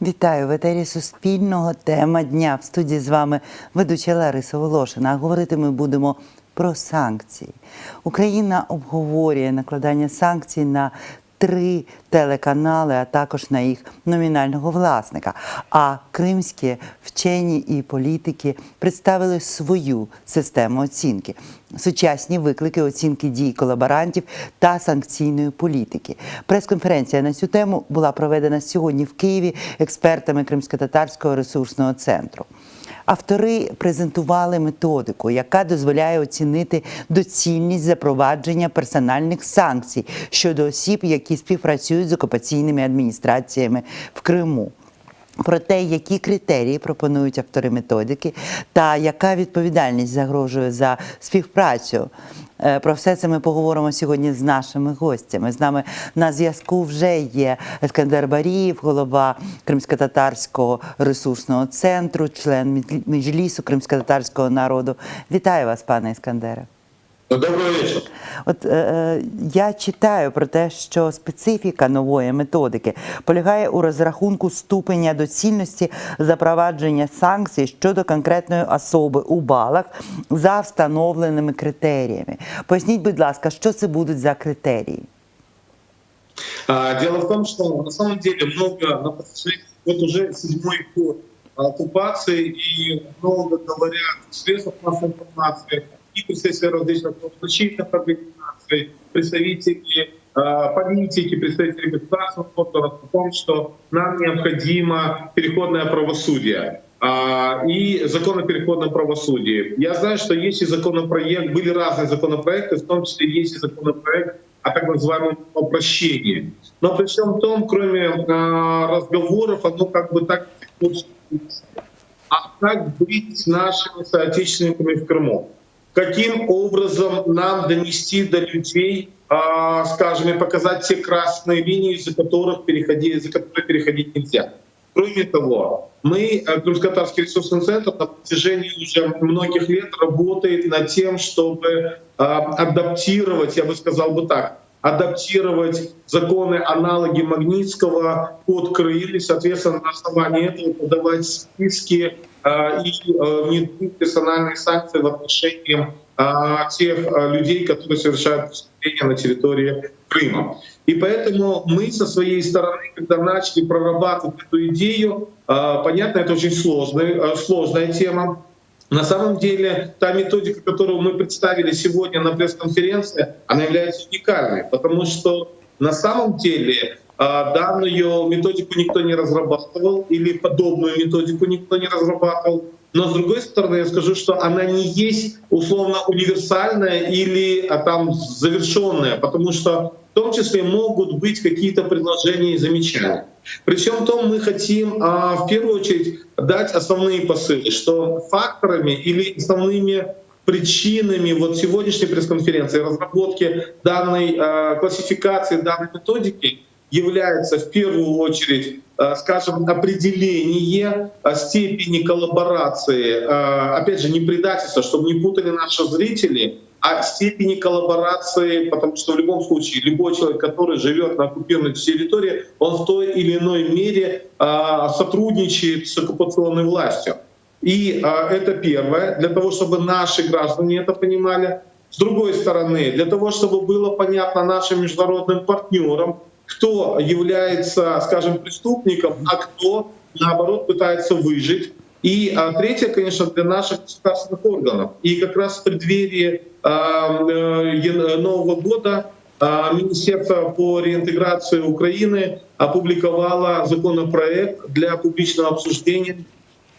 Вітаю в етері Суспільного. Тема дня. В студії з вами ведуча Лариса Волошина. А говорити ми будемо про санкції. Україна обговорює накладання санкцій на 3 телеканали, а також на їх номінального власника. А кримські вчені і політики представили свою систему оцінки. Сучасні виклики оцінки дій колаборантів та санкційної політики. Прес-конференція на цю тему була проведена сьогодні в Києві експертами Кримськотатарського ресурсного центру. Автори презентували методику, яка дозволяє оцінити доцільність запровадження персональних санкцій щодо осіб, які співпрацюють з окупаційними адміністраціями в Криму. Про те, які критерії пропонують автори методики та яка відповідальність загрожує за співпрацю. Про все це ми поговоримо сьогодні з нашими гостями. З нами на зв'язку вже є Ескандер Барієв, голова Кримськотатарського ресурсного центру, член Меджлісу кримськотатарського народу. Вітаю вас, пане Ескандере. Доброго вечора. Я читаю про те, що специфіка нової методики полягає у розрахунку ступеня доцільності запровадження санкцій щодо конкретної особи у балах за встановленими критеріями. Поясніть, будь ласка, що це будуть за критерії? Дело в том, что на самом деле много на протяжении, вот уже 7-й год оккупации, и много говорят в средствах массовой информации, и представители различных правозащитных организаций, представители политики, представители государственных органов о том, что нам необходимо переходное правосудие и закон о переходном правосудии. Я знаю, что есть и законопроект, были разные законопроекты, в том числе есть и законопроект о так называемом опрощении. Но при всем том, кроме разговоров, оно как бы так не хочется. А как быть с нашими соотечественниками в Крыму? Каким образом нам донести до людей, скажем, и показать те красные линии, за которые переходить нельзя. Кроме того, мы, Кримськотатарский ресурсный центр, на протяжении уже многих лет работает над тем, чтобы адаптировать, я бы сказал бы так, адаптировать законы аналоги Магнитского под Крым, и, соответственно, на основании этого подавать списки и внедрить персональные санкции в отношении тех людей, которые совершают преступления на территории Крыма. И поэтому мы со своей стороны, когда начали прорабатывать эту идею, понятно, это очень сложная тема. На самом деле, та методика, которую мы представили сегодня на пресс-конференции, она является уникальной, потому что на самом деле данную методику никто не разрабатывал или подобную методику никто не разрабатывал. Но с другой стороны, я скажу, что она не есть условно универсальная или там завершенная, потому что в том числе могут быть какие-то предложения и замечания. При всем том мы хотим в первую очередь дать основные посылы, что факторами или основными причинами вот сегодняшней пресс-конференции разработки данной классификации, данной методики является в первую очередь, скажем, определение степени коллаборации, опять же, не предательства, чтобы не путали наши зрители, а степени коллаборации, потому что в любом случае любой человек, который живет на оккупированной территории, он в той или иной мере сотрудничает с оккупационной властью. И это первое, для того, чтобы наши граждане это понимали. С другой стороны, для того, чтобы было понятно нашим международным партнерам, кто является, скажем, преступником, а кто, наоборот, пытается выжить. И третье, конечно, для наших государственных органов. И как раз в преддверии Нового года Министерство по реинтеграции Украины опубликовало законопроект для публичного обсуждения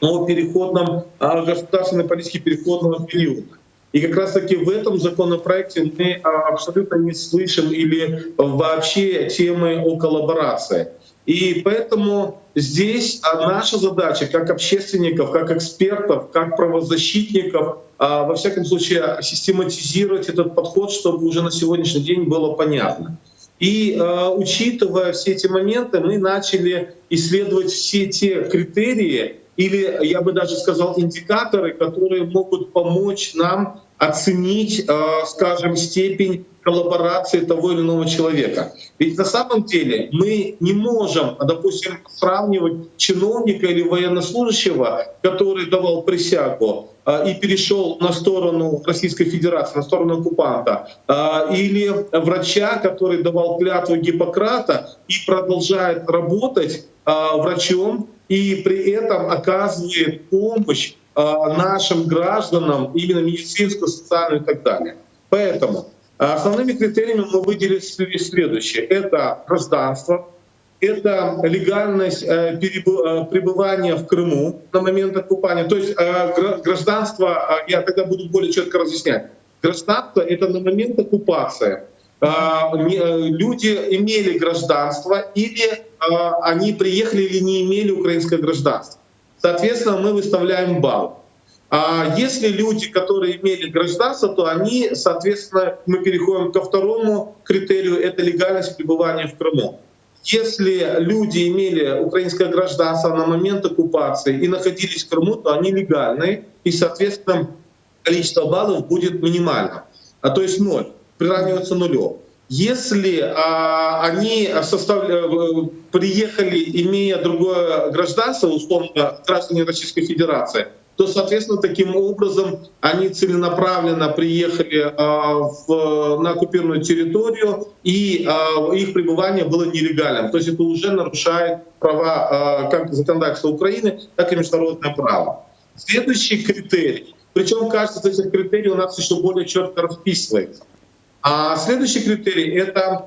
о переходном, государственной политике переходного периода. И как раз-таки в этом законопроекте мы абсолютно не слышим или вообще темы о коллаборации. И поэтому здесь наша задача как общественников, как экспертов, как правозащитников, во всяком случае, систематизировать этот подход, чтобы уже на сегодняшний день было понятно. И учитывая все эти моменты, мы начали исследовать все те критерии, или, я бы даже сказал, индикаторы, которые могут помочь нам оценить, скажем, степень коллаборации того или иного человека. Ведь на самом деле мы не можем, допустим, сравнивать чиновника или военнослужащего, который давал присягу и перешел на сторону Российской Федерации, на сторону оккупанта, или врача, который давал клятву Гиппократа и продолжает работать врачом и при этом оказывает помощь нашим гражданам, именно медицинскую, социальную и так далее. Поэтому основными критериями мы выделили следующее. Это гражданство, это легальность пребывания в Крыму на момент оккупации. То есть гражданство, я тогда буду более четко разъяснять. Гражданство — это на момент оккупации. Люди имели гражданство или они приехали или не имели украинское гражданство. Соответственно, мы выставляем балл. А если люди, которые имели гражданство, то они, соответственно, мы переходим ко второму критерию — это легальность пребывания в Крыму. Если люди имели украинское гражданство на момент оккупации и находились в Крыму, то они легальные, и, соответственно, количество баллов будет минимальным, то есть 0, приравнивается нулю. Если они приехали, имея другое гражданство, условно, граждане Российской Федерации, то, соответственно, таким образом они целенаправленно приехали на оккупированную территорию, и их пребывание было нелегальным. То есть это уже нарушает права как законодательства Украины, так и международное право. Следующий критерий, причем каждый из этих критериев у нас еще более четко расписывается. А следующий критерий — это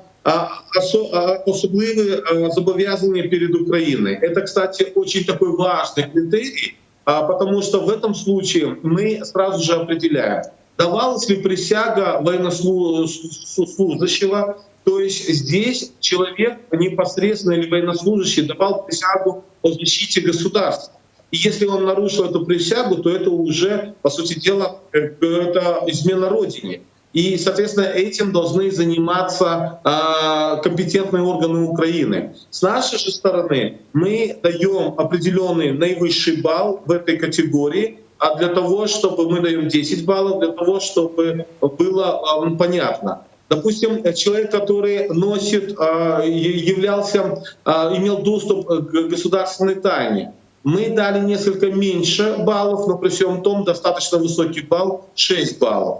особливые зобов'язання перед Украиной. Это, кстати, очень такой важный критерий, потому что в этом случае мы сразу же определяем, давалась ли присяга военнослужащего, то есть здесь человек непосредственно или военнослужащий давал присягу о защите государства. И если он нарушил эту присягу, то это уже, по сути дела, это измена Родине. И, соответственно, этим должны заниматься компетентные органы Украины. С нашей же стороны мы даем определенный наивысший балл в этой категории, а для того, чтобы мы даем 10 баллов, для того, чтобы было понятно. Допустим, человек, который имел доступ к государственной тайне, мы дали несколько меньше баллов, но при всем том достаточно высокий балл — 6 баллов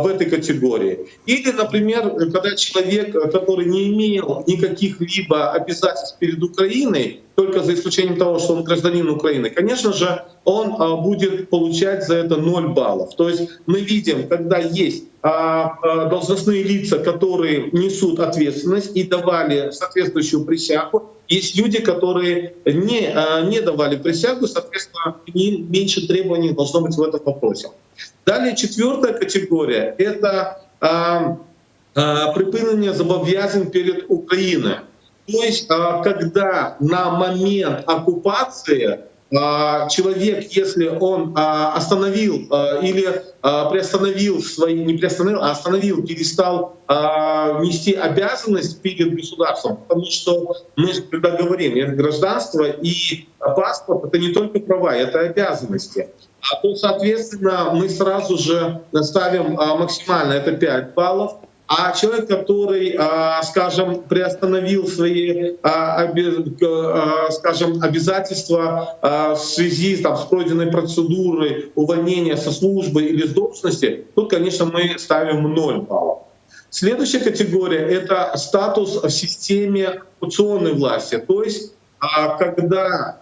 в этой категории. Или, например, когда человек, который не имел никаких-либо обязательств перед Украиной, только за исключением того, что он гражданин Украины, конечно же, он будет получать за это 0 баллов. То есть мы видим, когда есть должностные лица, которые несут ответственность и давали соответствующую присягу, есть люди, которые не давали присягу, соответственно, меньше требований должно быть в этом вопросе. Далее 4-я категория — это припинення зобов'язань перед Украиной. То есть когда на момент оккупации человек, если он остановил или приостановил свои, не приостановил, а остановил, перестал нести обязанность перед государством, потому что мы же когда говорим, это гражданство и паспорт — это не только права, это обязанности. То, соответственно, мы сразу же ставим максимально, это 5 баллов. А человек, который, скажем, приостановил свои, скажем, обязательства в связи с пройденной процедурой увольнения со службы или с должности, тут, конечно, мы ставим 0 баллов. Следующая категория — это статус в системе оккупационной власти. То есть, когда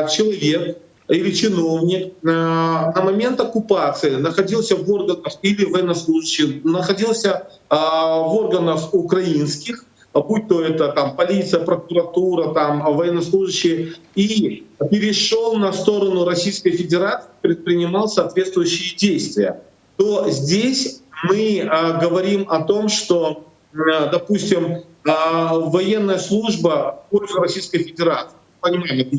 человек или чиновник на момент оккупации находился в органах или военнослужащих, находился в органах украинских, будь то это полиция, прокуратура, военнослужащие, и перешел на сторону Российской Федерации, предпринимал соответствующие действия, то здесь мы говорим о том, что, допустим, военная служба в пользу Российской Федерации, понимаем, это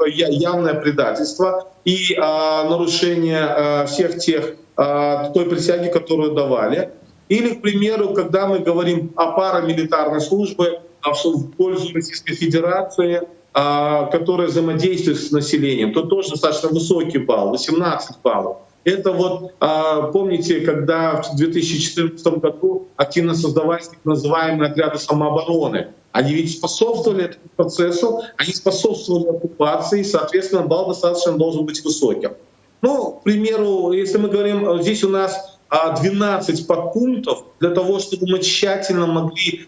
явное предательство и нарушение всех той присяги, которую давали. Или, к примеру, когда мы говорим о парамилитарной службе в пользу Российской Федерации, которая взаимодействует с населением, то тоже достаточно высокий балл — 18 баллов. Это вот, помните, когда в 2014 году активно создавались так называемые отряды самообороны. Они ведь способствовали этому процессу, они способствовали оккупации, и, соответственно, балл достаточно должен быть высоким. Ну, к примеру, если мы говорим, здесь у нас 12 подпунктов для того, чтобы мы тщательно могли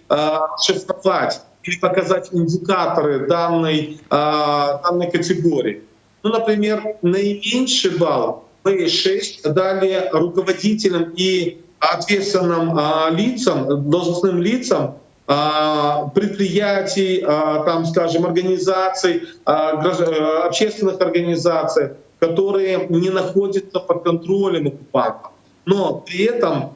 шифровать или показать индикаторы данной категории. Ну, например, наименьший балл B6 дали руководителям и ответственным лицам, должностным лицам предприятий, там, скажем, организаций, общественных организаций, которые не находятся под контролем оккупантов, но при этом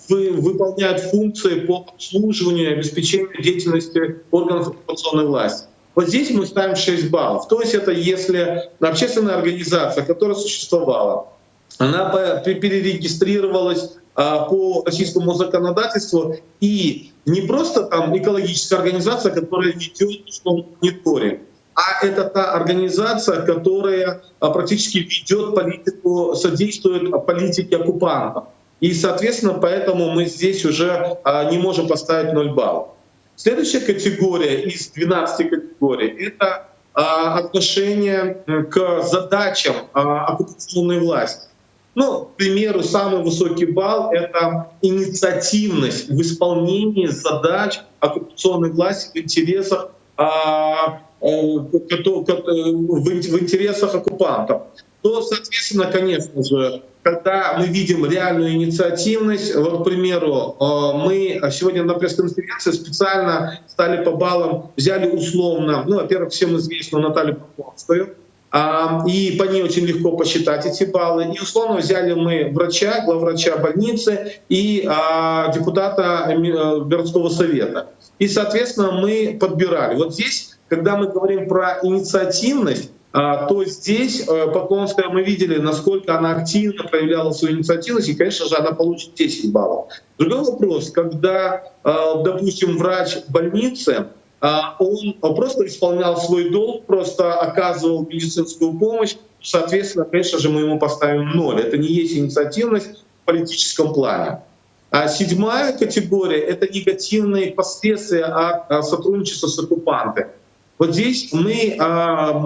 выполняют функции по обслуживанию и обеспечению деятельности органов оккупационной власти. Вот здесь мы ставим 6 баллов. То есть это если общественная организация, которая существовала, она перерегистрировалась по российскому законодательству, и не просто там экологическая организация, которая ведет мониторинг, а это та организация, которая практически ведет политику, содействует политике оккупантов. И, соответственно, поэтому мы здесь уже не можем поставить 0 баллов. Следующая категория из 12 категорий — это отношение к задачам оккупационной власти. Ну, к примеру, самый высокий балл — это инициативность в исполнении задач оккупационной власти в интересах оккупантов. То, соответственно, конечно же, когда мы видим реальную инициативность, вот, к примеру, мы сегодня на пресс-конференции специально стали по баллам, взяли условно, ну, во-первых, всем известную Наталью Поповскую, и по ней очень легко посчитать эти баллы. И условно взяли мы врача, главврача больницы и депутата городского совета. И, соответственно, мы подбирали. Вот здесь, когда мы говорим про инициативность, то здесь Поклонская, мы видели, насколько она активно проявляла свою инициативность, и, конечно же, она получит 10 баллов. Другой вопрос, когда, допустим, врач больницы, он просто исполнял свой долг, просто оказывал медицинскую помощь, соответственно, конечно же, мы ему поставим 0. Это не есть инициативность в политическом плане. А 7-я категория — это негативные последствия от сотрудничества с оккупантами. Вот здесь мы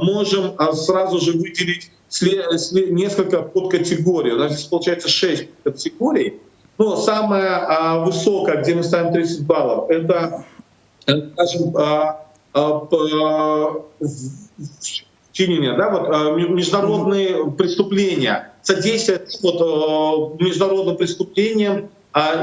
можем сразу же выделить несколько подкатегорий. У нас здесь получается 6 категорий. Но самая высокая, где мы ставим 30 баллов, это, скажем, международные преступления, содействие международным преступлениям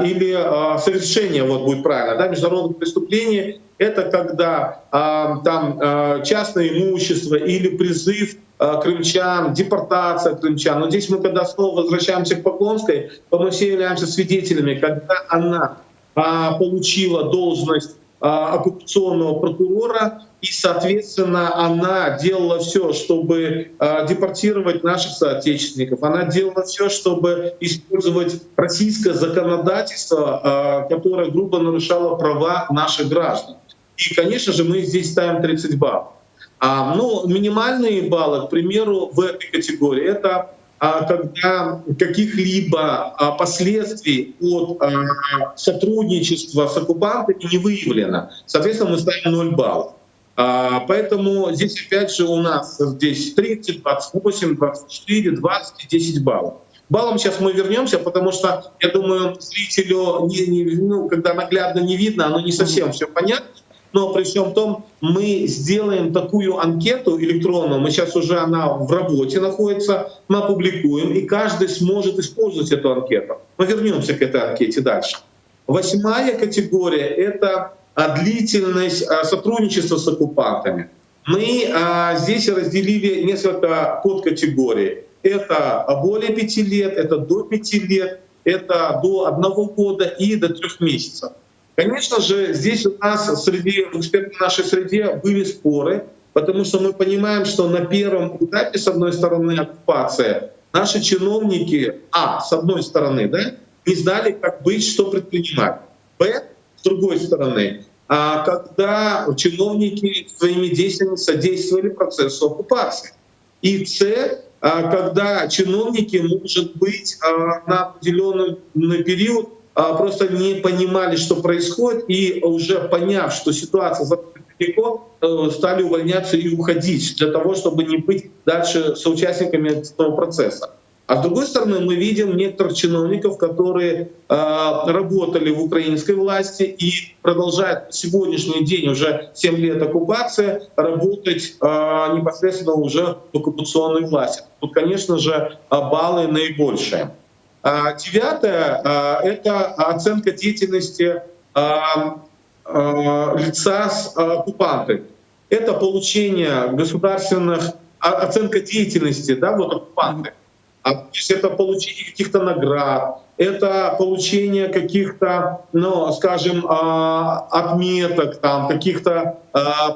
или совершение, вот будет правильно, да, международных преступлений — это когда там частное имущество или призыв крымчан, депортация крымчан. Но здесь мы, когда снова возвращаемся к Поклонской, то мы все являемся свидетелями, когда она получила должность оккупационного прокурора, и, соответственно, она делала все, чтобы депортировать наших соотечественников. Она делала все, чтобы использовать российское законодательство, которое грубо нарушало права наших граждан. И, конечно же, мы здесь ставим 30 баллов. Но минимальные баллы, к примеру, в этой категории — это когда каких-либо последствий от сотрудничества с оккупантами не выявлено. Соответственно, мы ставим 0 баллов. Поэтому здесь опять же у нас здесь 30, 28, 24, 20 и 10 баллов. К баллам сейчас мы вернемся, потому что, я думаю, зрителю, когда наглядно не видно, оно не совсем все понятно. Но при всем том мы сделаем такую анкету электронную, мы сейчас уже она в работе находится, мы опубликуем, и каждый сможет использовать эту анкету. Мы вернемся к этой анкете дальше. 8-я категория — это длительность сотрудничества с оккупантами. Мы здесь разделили несколько подкатегорий. Это более 5 лет, это до 5 лет, это до 1 года и до 3 месяцев. Конечно же, здесь у нас в экспертной нашей среде были споры, потому что мы понимаем, что на первом этапе, с одной стороны, оккупации, наши чиновники, с одной стороны, да, не знали, как быть, что предпринимать. С другой стороны, когда чиновники своими действиями содействовали процессу оккупации. И когда чиновники, может быть, на определенный период просто не понимали, что происходит, и уже поняв, что ситуация заходит далеко, стали увольняться и уходить для того, чтобы не быть дальше соучастниками этого процесса. А с другой стороны, мы видим некоторых чиновников, которые работали в украинской власти и продолжают на сегодняшний день, уже 7 лет оккупации, работать непосредственно уже в оккупационной власти. Тут, конечно же, баллы наибольшие. Девятое — это оценка деятельности лица с оккупантами. Это получение государственных, оценка деятельности, да, вот оккупанты. То есть это получение каких-то наград, это получение каких-то, ну, скажем, отметок, там, каких-то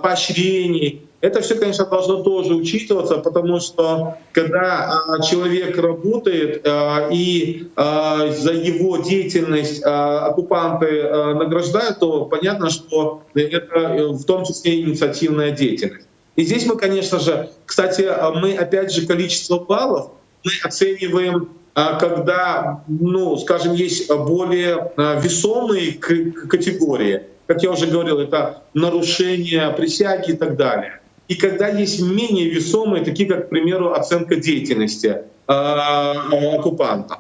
поощрений. Это все, конечно, должно тоже учитываться, потому что когда человек работает и за его деятельность оккупанты награждают, то понятно, что это в том числе инициативная деятельность. И здесь мы, конечно же, кстати, мы опять же количество баллов мы оцениваем, когда, ну, скажем, есть более весомые категории, как я уже говорил, это нарушение присяги и так далее. И когда есть менее весомые, такие как, к примеру, оценка деятельности оккупанта.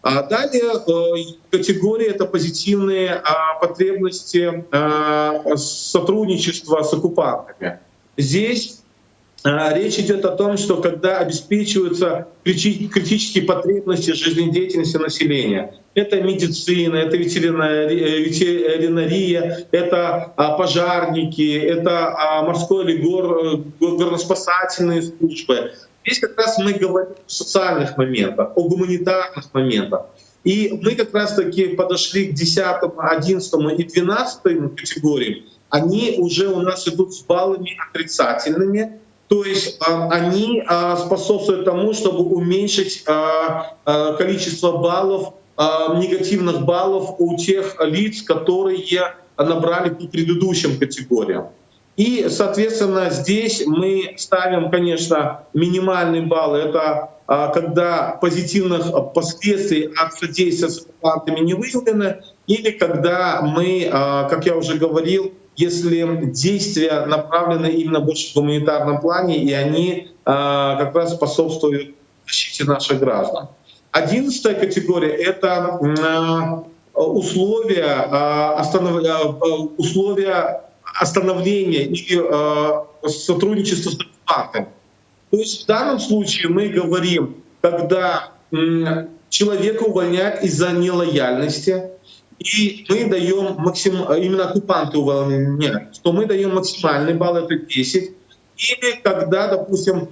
А далее категории — это позитивные потребности сотрудничества с оккупантами. Здесь речь идет о том, что когда обеспечиваются критические потребности жизнедеятельности населения, это медицина, это ветеринария, это пожарники, это морской или горноспасательные службы. Здесь как раз мы говорим о социальных моментах, о гуманитарных моментах. И мы как раз-таки подошли к 10, 11 и 12 категориям. Они уже у нас идут с баллами отрицательными. То есть они способствуют тому, чтобы уменьшить количество баллов, негативных баллов у тех лиц, которые набрали по предыдущим категориям. И, соответственно, здесь мы ставим, конечно, минимальный балл. Это когда позитивных последствий от содействия с оккупантами не выявлено, или когда мы, как я уже говорил, если действия направлены именно больше в гуманитарном плане, и они как раз способствуют защите наших граждан. 11-я категория — это условия остановления или сотрудничества с оккупантами. То есть в данном случае мы говорим, когда человека увольняют из-за нелояльности, и мы даем именно оккупанты увольняют, то мы даем максимальный балл, это 10. Или когда, допустим,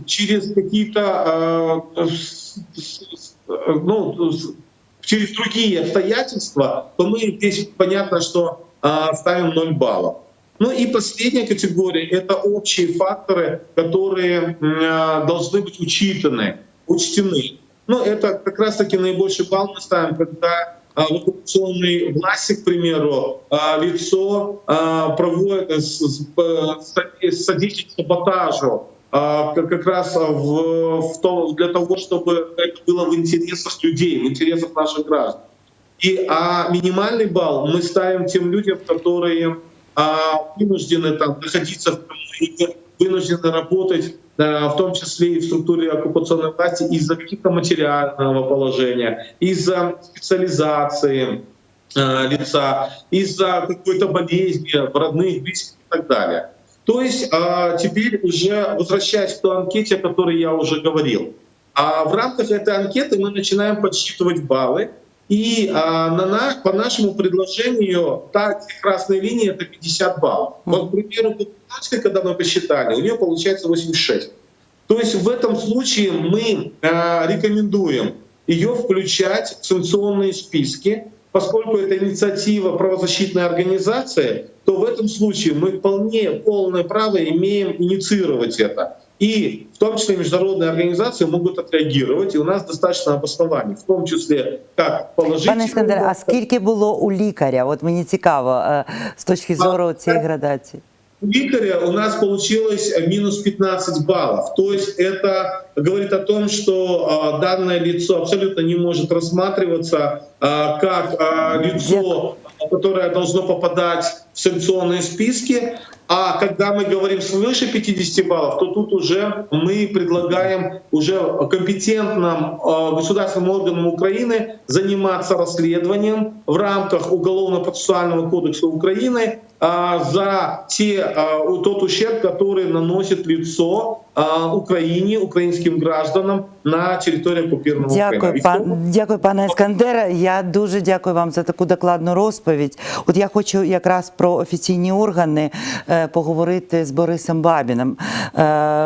через какие-то, через другие обстоятельства, то мы здесь понятно, что ставим 0 баллов. Ну и последняя категория — это общие факторы, которые должны быть учтены. Ну, это как раз-таки наибольший балл мы ставим, когда в оккупационной власти, к примеру, лицо проводит содействие саботажу, как раз для того, чтобы это было в интересах людей, в интересах наших граждан. А минимальный балл мы ставим тем людям, которые вынуждены там находиться в Крыму, вынуждены работать, в том числе и в структуре оккупационной власти, из-за каких-то материального положения, из-за специализации лица, из-за какой-то болезни в родных, близких и так далее. То есть теперь уже возвращаясь к той анкете, о которой я уже говорил, в рамках этой анкеты мы начинаем подсчитывать баллы. И по нашему предложению та красная линия — это 50 баллов. Вот, к примеру, когда мы посчитали, у нее получается 86. То есть в этом случае мы рекомендуем ее включать в санкционные списки. Поскольку это инициатива правозащитной организации, то в этом случае мы вполне полное право имеем инициировать это. И в том числе международные организации могут отреагировать, і у нас достатньо обоснований, в тому числі як положительно. Пане Іскандере, а скільки було у лікаря? От мені цікаво з точки зору цієї градації. в Твиттере у нас получилось минус 15 баллов. То есть это говорит о том, что данное лицо абсолютно не может рассматриваться как лицо, которое должно попадать в санкционные списки. А когда мы говорим свыше 50 баллов, то тут уже мы предлагаем уже компетентным государственным органам Украины заниматься расследованием в рамках Уголовно-процессуального кодекса Украины за тот ущерб, который наносит лицо Україні, українським гражданам на території окупованого Криму. Дякую, пане Ескандере. Я дуже дякую вам за таку докладну розповідь. От я хочу якраз про офіційні органи поговорити з Борисом Бабіним.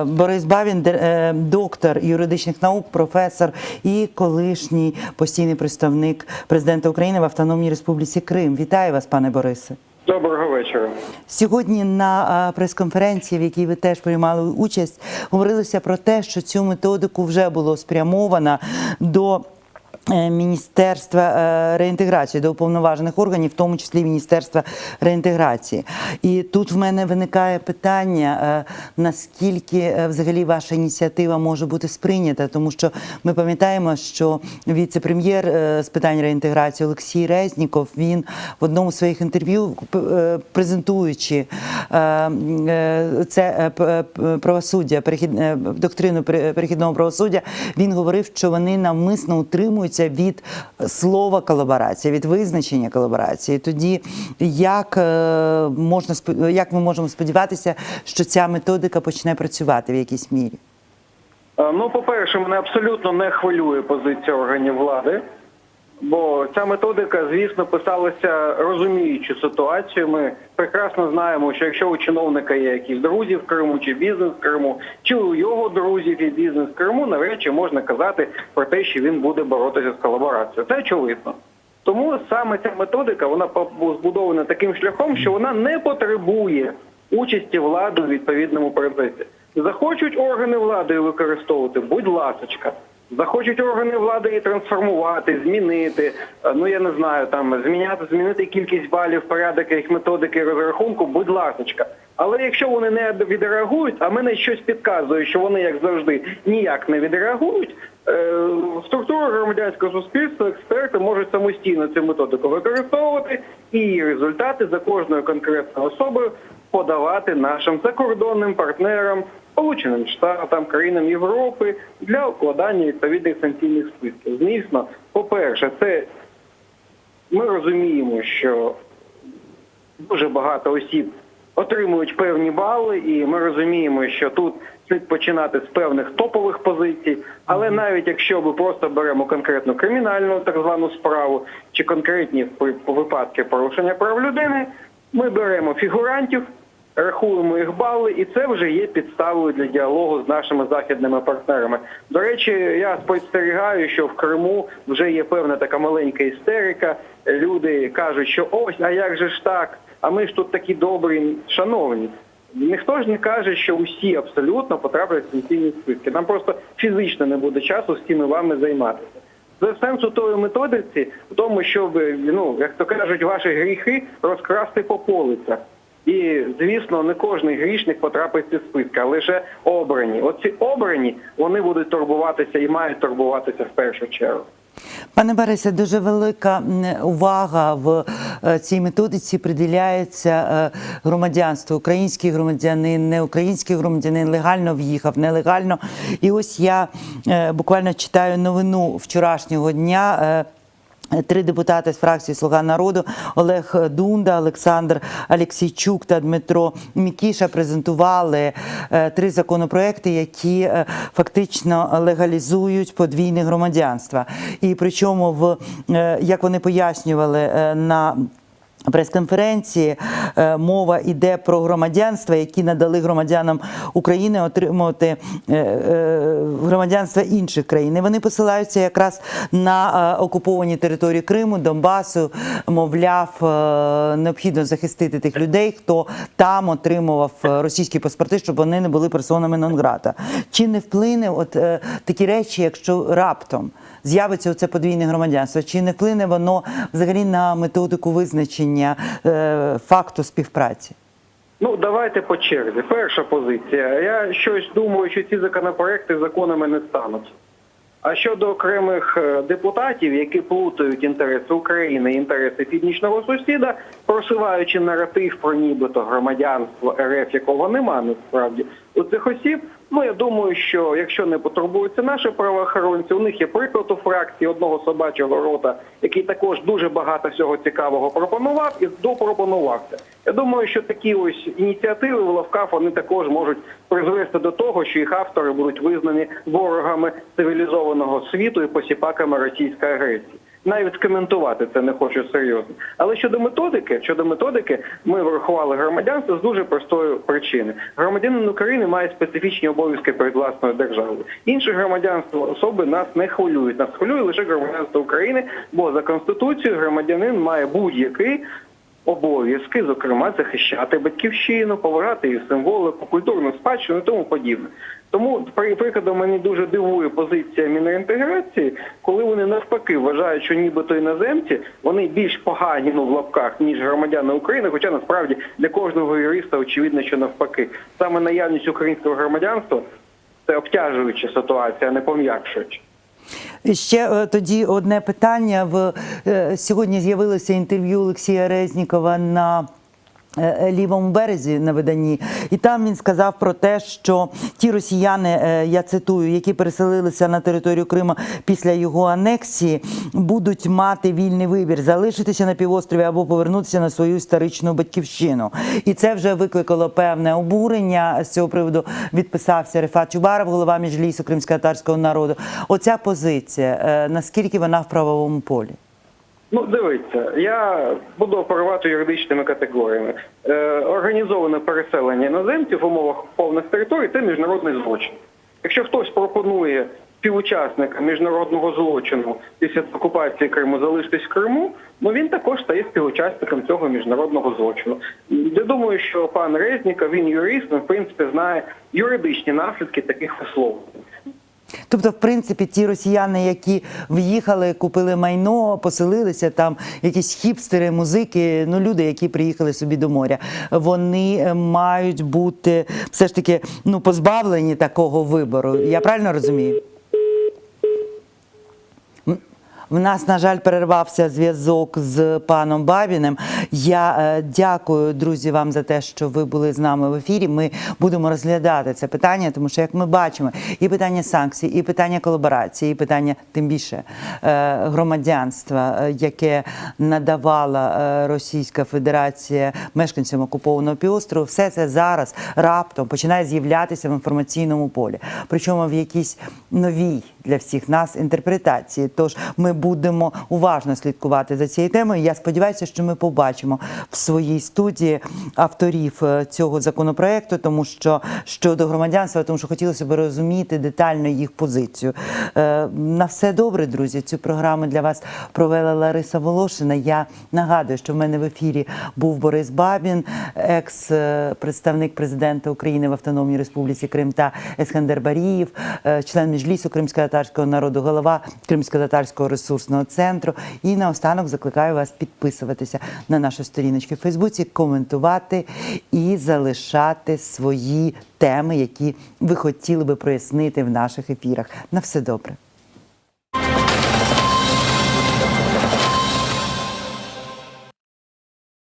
Борис Бабін – доктор юридичних наук, професор і колишній постійний представник президента України в Автономній Республіці Крим. Вітаю вас, пане Борисе. Доброго вечора. Сьогодні на прес-конференції, в якій ви теж приймали участь, говорилося про те, що цю методику вже було спрямовано до Міністерства реінтеграції, до уповноважених органів, в тому числі Міністерства реінтеграції. І тут в мене виникає питання, наскільки взагалі ваша ініціатива може бути сприйнята, тому що ми пам'ятаємо, що віце-прем'єр з питань реінтеграції Олексій Резніков, він в одному з своїх інтерв'ю, презентуючи це правосуддя, доктрину перехідного правосуддя, він говорив, що вони навмисно утримуються від слова колаборація, від визначення колаборації. Тоді як ми можемо сподіватися, що ця методика почне працювати в якійсь мірі? Ну, по-перше, мене абсолютно не хвилює позиція органів влади, бо ця методика, звісно, писалася розуміючи ситуацію. Ми прекрасно знаємо, що якщо у чиновника є якісь друзі в Криму, чи бізнес в Криму, чи у його друзів є бізнес в Криму, навряд чи можна казати про те, що він буде боротися з колаборацією. Це очевидно. Тому саме ця методика, вона збудована таким шляхом, що вона не потребує участі влади у відповідному процесі. Захочуть органи влади її використовувати, будь ласочка. Захочуть органи влади її трансформувати, змінити, ну я не знаю, там змінити кількість балів, порядок їх методики розрахунку, будь ласочка. Але якщо вони не відреагують, а мене щось підказує, що вони, як завжди, ніяк не відреагують, структури громадянського суспільства, експерти можуть самостійно цю методику використовувати і її результати за кожною конкретною особою подавати нашим закордонним партнерам, Сполученим Штатам, країнам Європи для укладання відповідних санкційних списків. Звісно, по-перше, це ми розуміємо, що дуже багато осіб отримують певні бали, і ми розуміємо, що тут слід починати з певних топових позицій, але навіть якщо ми просто беремо конкретну кримінальну так звану справу чи конкретні випадки порушення прав людини, ми беремо фігурантів, рахуємо їх бали, і це вже є підставою для діалогу з нашими західними партнерами. До речі, я спостерігаю, що в Криму вже є певна така маленька істерика. Люди кажуть, що ось, а як же ж так? А ми ж тут такі добрі, шановні. Ніхто ж не каже, що усі абсолютно потраплять в санкційні списки. Нам просто фізично не буде часу з цими вами займатися. Це сенсу тої методиці в тому, щоб, як то кажуть, ваші гріхи розкрасти по полицях. І, звісно, не кожний грішник потрапить в ці списки, а лише обрані. Оці обрані, вони будуть турбуватися і мають турбуватися в першу чергу. Пане Борисе, дуже велика увага в цій методиці приділяється громадянству. Український громадянин, неукраїнський громадянин, легально в'їхав, нелегально. І ось я буквально читаю новину вчорашнього дня. 3 депутати з фракції «Слуга народу» Олег Дунда, Олександр Алексійчук та Дмитро Мікіша презентували 3 законопроекти, які фактично легалізують подвійне громадянство. І причому, як вони пояснювали на прес-конференції, мова йде про громадянства, які надали громадянам України отримувати громадянства інших країн. І вони посилаються якраз на окуповані території Криму, Донбасу, мовляв, необхідно захистити тих людей, хто там отримував російські паспорти, щоб вони не були персонами нон-грата. Чи не вплине такі речі, якщо раптом з'явиться оце подвійне громадянство, чи не вплине воно взагалі на методику визначення факту співпраці? Ну, давайте по черзі. Перша позиція. Я щось думаю, що ці законопроекти законами не стануть. А щодо окремих депутатів, які плутають інтереси України і інтереси північного сусіда, просуваючи наратив про нібито громадянство РФ, якого нема насправді у цих осіб, ну я думаю, що якщо не потурбуються наші правоохоронці, у них є приклад у фракції одного собачого рота, який також дуже багато всього цікавого пропонував і допропонувався. Я думаю, що такі ось ініціативи в лавках, вони також можуть призвести до того, що їх автори будуть визнані ворогами цивілізованого світу і посіпаками російської агресії. Навіть скоментувати це не хочу серйозно. Але щодо методики, ми врахували громадянство з дуже простої причини. Громадянин України має специфічні обов'язки перед власною державою. Інші громадянство особи нас не хвилюють. Нас хвилює лише громадянство України, бо за Конституцією громадянин має будь-який обов'язки, зокрема, захищати батьківщину, поважати її символику, культурну спадщину і тому подібне. Тому, прикладом, мені дуже дивує позиція Мінреінтеграції, коли вони навпаки вважають, що нібито іноземці, вони більш погані, в лапках, ніж громадяни України, хоча насправді для кожного юриста очевидно, що навпаки. Саме наявність українського громадянства – це обтяжуюча ситуація, а не пом'якшуюча. Ще тоді одне питання. Сьогодні з'явилося інтерв'ю Олексія Резнікова на лівому березі на виданні, і там він сказав про те, що ті росіяни, я цитую, які переселилися на територію Криму після його анексії, будуть мати вільний вибір – залишитися на півострові або повернутися на свою історичну батьківщину. І це вже викликало певне обурення. З цього приводу відписався Рефат Чубаров, голова Меджлісу кримськотатарського народу. Оця позиція, наскільки вона в правовому полі? Ну, дивіться, я буду оперувати юридичними категоріями. Організоване переселення іноземців в умовах повних територій – це міжнародний злочин. Якщо хтось пропонує співучасникам міжнародного злочину після окупації Криму залишитись в Криму, ну він також стає співучасником цього міжнародного злочину. Я думаю, що пан Резніков, він юрист, він, в принципі, знає юридичні наслідки таких висловлень. Тобто, в принципі, ті росіяни, які в'їхали, купили майно, поселилися там, якісь хіпстери, музики, люди, які приїхали собі до моря, вони мають бути все ж таки позбавлені такого вибору. Я правильно розумію? В нас, на жаль, перервався зв'язок з паном Бабіним. Я дякую, друзі, вам за те, що ви були з нами в ефірі. Ми будемо розглядати це питання, тому що, як ми бачимо, і питання санкцій, і питання колаборації, і питання, тим більше, громадянства, яке надавала Російська Федерація мешканцям окупованого півострову, все це зараз раптом починає з'являтися в інформаційному полі. Причому в якійсь новій для всіх нас інтерпретації. Тож ми будемо уважно слідкувати за цією темою. Я сподіваюся, що ми побачимо в своїй студії авторів цього законопроекту, тому що щодо громадянства, тому що хотілося б розуміти детально їх позицію. На все добре, друзі. Цю програму для вас провела Лариса Волошина. Я нагадую, що в мене в ефірі був Борис Бабін, екс-представник президента України в Автономній Республіці Крим, та Ескандер Барієв, член Меджлісу кримськотатарського народу, голова Кримськотатарського ресурсного центру. І наостанок закликаю вас підписуватися на наші сторіночки в Фейсбуці, коментувати і залишати свої теми, які ви хотіли би прояснити в наших ефірах. На все добре.